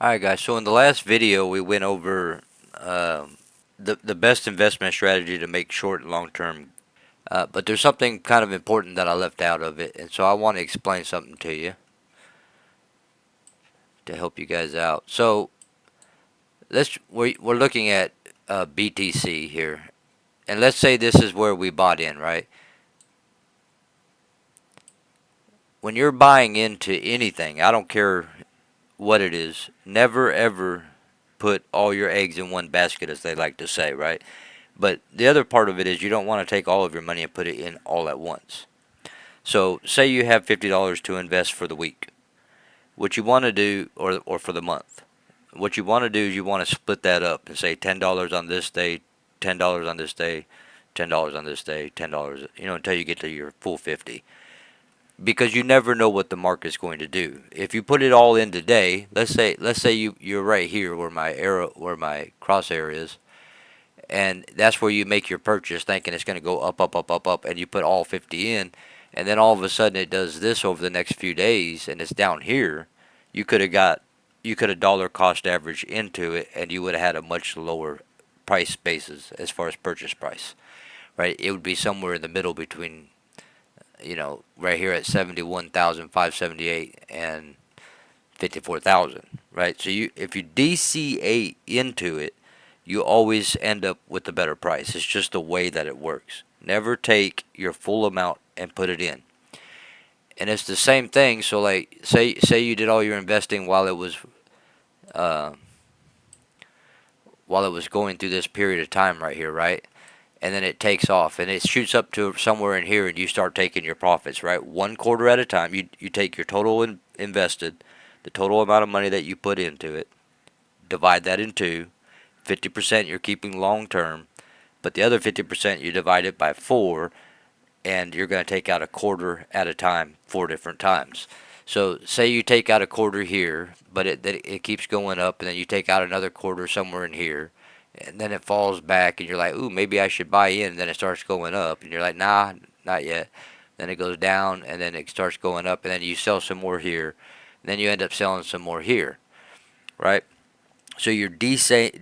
Alright guys, so in the last video we went over the best investment strategy to make short and long term. But there's something kind of important that I left out of it, and so I want to explain something to you to help you guys out. So we're looking at BTC here, and let's say this is where we bought in, right? When you're buying into anything, I don't care what it is, never ever put all your eggs in one basket, as they like to say, right? But the other part of it is you don't want to take all of your money and put it in all at once. So say you have $50 to invest for the week. What you want to do, or for the month, what you want to do is you want to split that up and say $10 on this day, $10 on this day, $10 on this day, $10, until you get to your full 50. Because you never know what the market's going to do. If you put it all in today, let's say you're right here where my crosshair is, and that's where you make your purchase thinking it's going to go up, up, up, up, up, and you put all 50 in, and then all of a sudden it does this over the next few days and it's down here. You could have dollar cost average into it, and you would have had a much lower price basis as far as purchase price, right? It would be somewhere in the middle between, right here at 71,578 and 54,000, right? So if you DCA into it, you always end up with the better price. It's just the way that it works. Never take your full amount and put it in. And it's the same thing. So like say you did all your investing uh, while it was going through this period of time right here, right? And then it takes off and it shoots up to somewhere in here, and you start taking your profits, right? One quarter at a time. You take your total invested, the total amount of money that you put into it, divide that in two. 50% you're keeping long term, but the other 50% you divide it by four, and you're going to take out a quarter at a time 4 different times. So say you take out a quarter here, but it keeps going up, and then you take out another quarter somewhere in here, and then it falls back, and you're like, ooh, maybe I should buy in. And then it starts going up, and you're like, nah, not yet. Then it goes down, and then it starts going up, and then you sell some more here, and then you end up selling some more here, right? So you're DCAing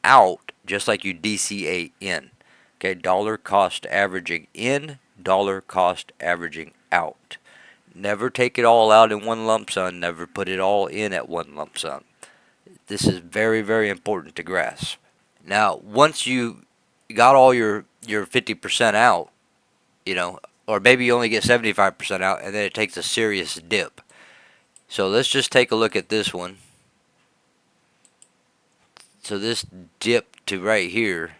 out just like you DCA in. Okay, dollar cost averaging in, dollar cost averaging out. Never take it all out in one lump sum, never put it all in at one lump sum. This is very, very important to grasp. Now, once you got all your 50% out, or maybe you only get 75% out, and then it takes a serious dip. So let's just take a look at this one. So this dip to right here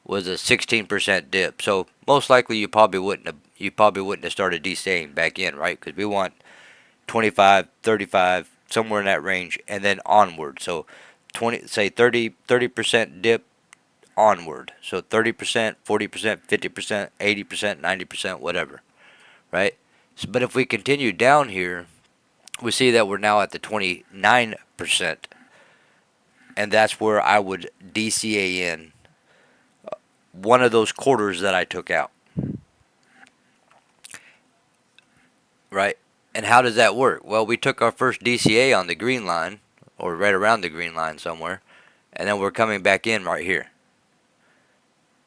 was a 16% dip. So most likely you probably wouldn't have started DCAing back in, right? Because we want 25, 35, somewhere in that range, and then onward. So 30% dip onward. So 30%, 40%, 50%, 80%, 90%, whatever, right? So, but if we continue down here, we see that we're now at the 29%, and that's where I would DCA in one of those quarters that I took out, right? And how does that work? Well, we took our first DCA on the green line, or right around the green line somewhere, and then we're coming back in right here,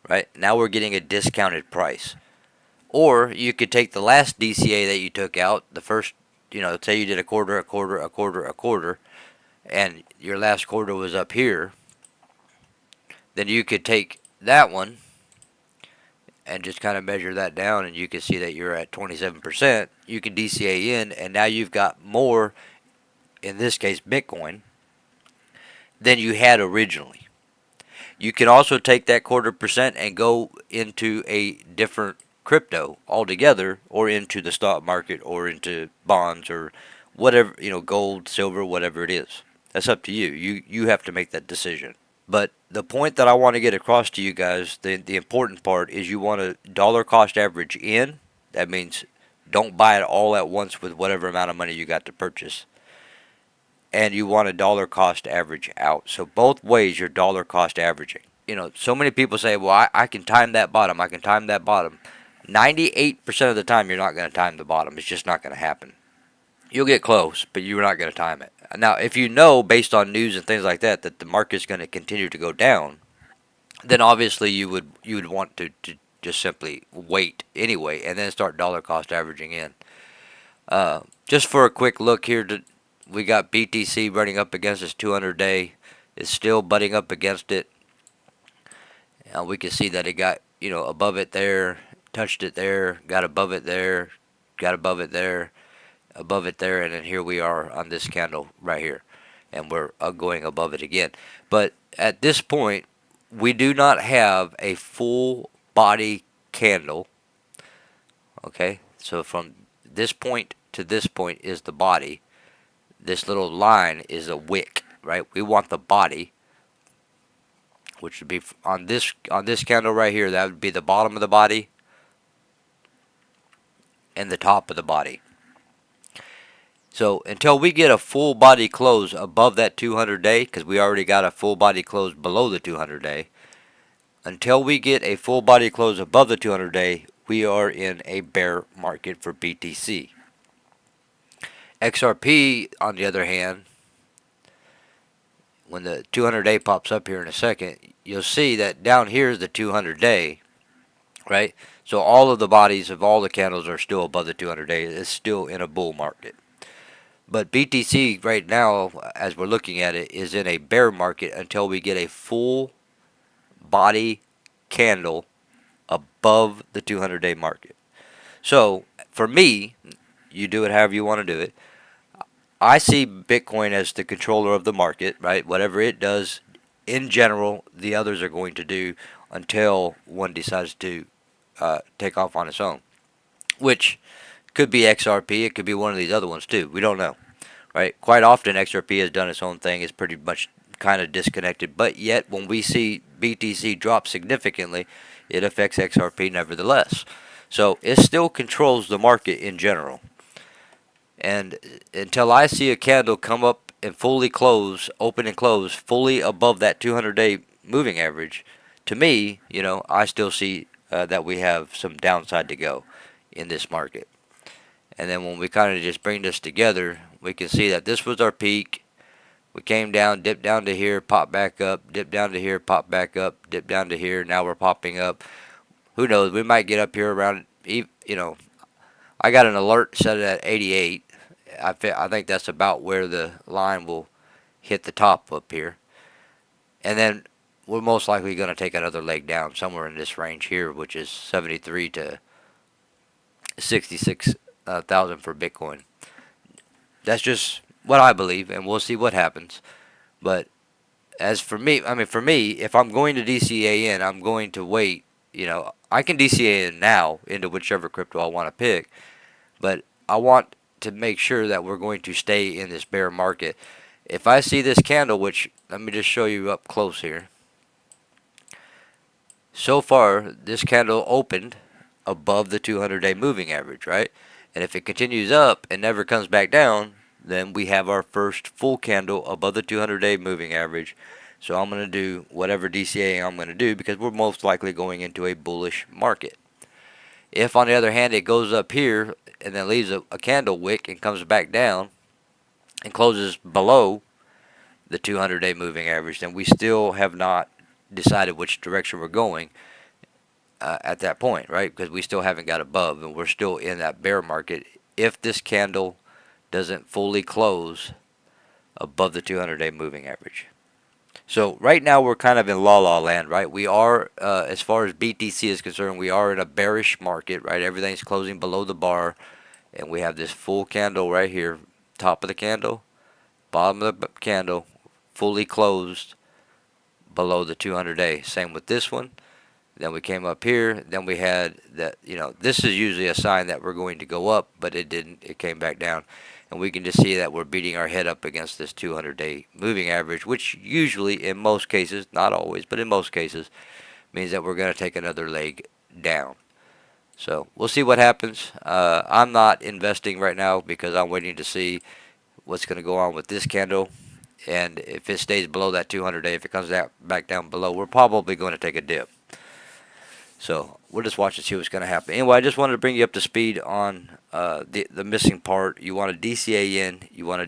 right? Now we're getting a discounted price. Or you could take the last DCA that you took out, the first, say you did a quarter, a quarter, a quarter, a quarter, and your last quarter was up here, then you could take that one and just kind of measure that down, and you can see that you're at 27%. You can DCA in, and now you've got more, in this case Bitcoin, than you had originally. You can also take that quarter percent and go into a different crypto altogether, or into the stock market, or into bonds, or whatever, gold, silver, whatever it is. That's up to you. You have to make that decision. But the point that I want to get across to you guys, the important part, is you want to dollar cost average in. That means don't buy it all at once with whatever amount of money you got to purchase. And you want a dollar cost average out. So both ways you're dollar cost averaging. So many people say, well, I can time that bottom. I can time that bottom. 98% of the time you're not going to time the bottom. It's just not going to happen. you'll get close, but you're not going to time it. Now, if you know based on news and things like that that the market's going to continue to go down, then obviously you would want to just simply wait anyway, and then start dollar cost averaging in. Just for a quick look here, we got BTC running up against this 200-day. It's still butting up against it. We can see that it got above it there, touched it there, got above it there, got above it there, and then here we are on this candle right here, and we're going above it again. But at this point, we do not have a full body candle. Okay, so from this point to this point is the body. This little line is a wick, right? We want the body, which would be on this candle right here. That would be the bottom of the body and the top of the body. So until we get a full body close above that 200 day, because we already got a full body close below the 200 day, until we get a full body close above the 200 day, we are in a bear market for BTC. XRP, on the other hand, when the 200 day pops up here in a second, you'll see that down here is the 200 day, right? So all of the bodies of all the candles are still above the 200 day. It's still in a bull market. But BTC right now, as we're looking at it, is in a bear market until we get a full body candle above the 200-day market. So for me, you do it however you want to do it. I see Bitcoin as the controller of the market, right? Whatever it does, in general, the others are going to do until one decides to take off on its own, which could be XRP. It could be one of these other ones too. We don't know, right? Quite often, XRP has done its own thing. It's pretty much kind of disconnected. But yet, when we see BTC drop significantly, it affects XRP nevertheless. So it still controls the market in general. And until I see a candle come up and fully close, open and close, fully above that 200-day moving average, to me, I still see that we have some downside to go in this market. And then when we kind of just bring this together, we can see that this was our peak. We came down, dipped down to here, popped back up, dipped down to here, popped back up, dipped down to here. Now we're popping up. Who knows? We might get up here around, I got an alert set at 88. I think that's about where the line will hit the top up here. And then we're most likely going to take another leg down somewhere in this range here, which is 73 to 66,000 for Bitcoin. That's just what I believe, and we'll see what happens. But as for me, if I'm going to DCA in, I'm going to wait. I can DCA in now into whichever crypto I want to pick, but I want to make sure that we're going to stay in this bear market. If I see this candle, which let me just show you up close here. So far, this candle opened above the 200-day moving average, right? And if it continues up and never comes back down, then we have our first full candle above the 200-day moving average. So I'm going to do whatever DCA I'm going to do because we're most likely going into a bullish market. If, on the other hand, it goes up here and then leaves a candle wick and comes back down and closes below the 200-day moving average, then we still have not decided which direction we're going at that point, right? Because we still haven't got above and we're still in that bear market if this candle doesn't fully close above the 200-day moving average. So right now we're kind of in la-la land, right? We are, as far as BTC is concerned, we are in a bearish market, right? Everything's closing below the bar, and we have this full candle right here, top of the candle, bottom of the candle, fully closed below the 200-day. Same with this one. Then we came up here. Then we had that, this is usually a sign that we're going to go up, but it didn't. It came back down. And we can just see that we're beating our head up against this 200-day moving average, which usually, in most cases, not always, but in most cases, means that we're going to take another leg down. So we'll see what happens. I'm not investing right now because I'm waiting to see what's going to go on with this candle. And if it stays below that 200-day, if it comes back down below, we're probably going to take a dip. So we'll just watch and see what's going to happen. Anyway, I just wanted to bring you up to speed on the missing part. You want a DCA in, you want a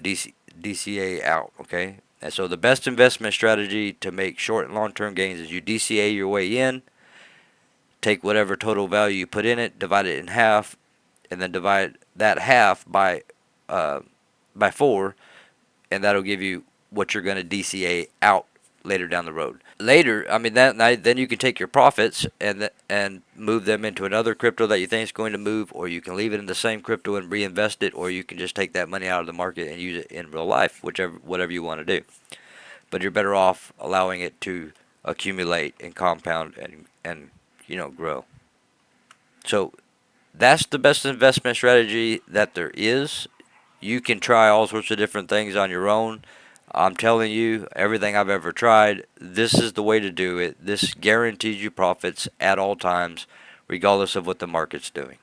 DCA out, okay? And so the best investment strategy to make short and long-term gains is you DCA your way in, take whatever total value you put in it, divide it in half, and then divide that half by 4, and that'll give you what you're going to DCA out later down the road. Later, I mean then you can take your profits and move them into another crypto that you think is going to move, or you can leave it in the same crypto and reinvest it, or you can just take that money out of the market and use it in real life, whatever you want to do. But you're better off allowing it to accumulate and compound and grow. So that's the best investment strategy that there is. You can try all sorts of different things on your own. I'm telling you, everything I've ever tried, this is the way to do it. This guarantees you profits at all times, regardless of what the market's doing.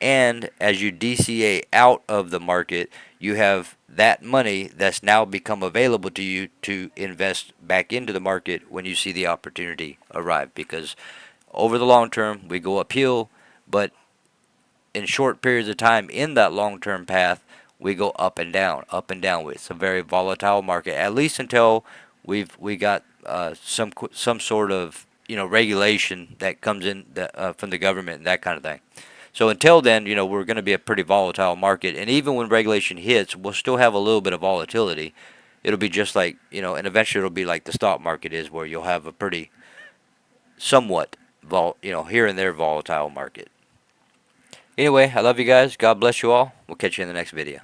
And as you DCA out of the market, you have that money that's now become available to you to invest back into the market when you see the opportunity arrive. Because over the long term, we go uphill, but in short periods of time in that long-term path, we go up and down, up and down. It's a very volatile market, at least until we got some sort of regulation that comes in from the government and that kind of thing. So until then, we're going to be a pretty volatile market, and even when regulation hits, we'll still have a little bit of volatility. It'll be just like and eventually it'll be like the stock market is, where you'll have a pretty somewhat here and there volatile market. Anyway, I love you guys. God bless you all. We'll catch you in the next video.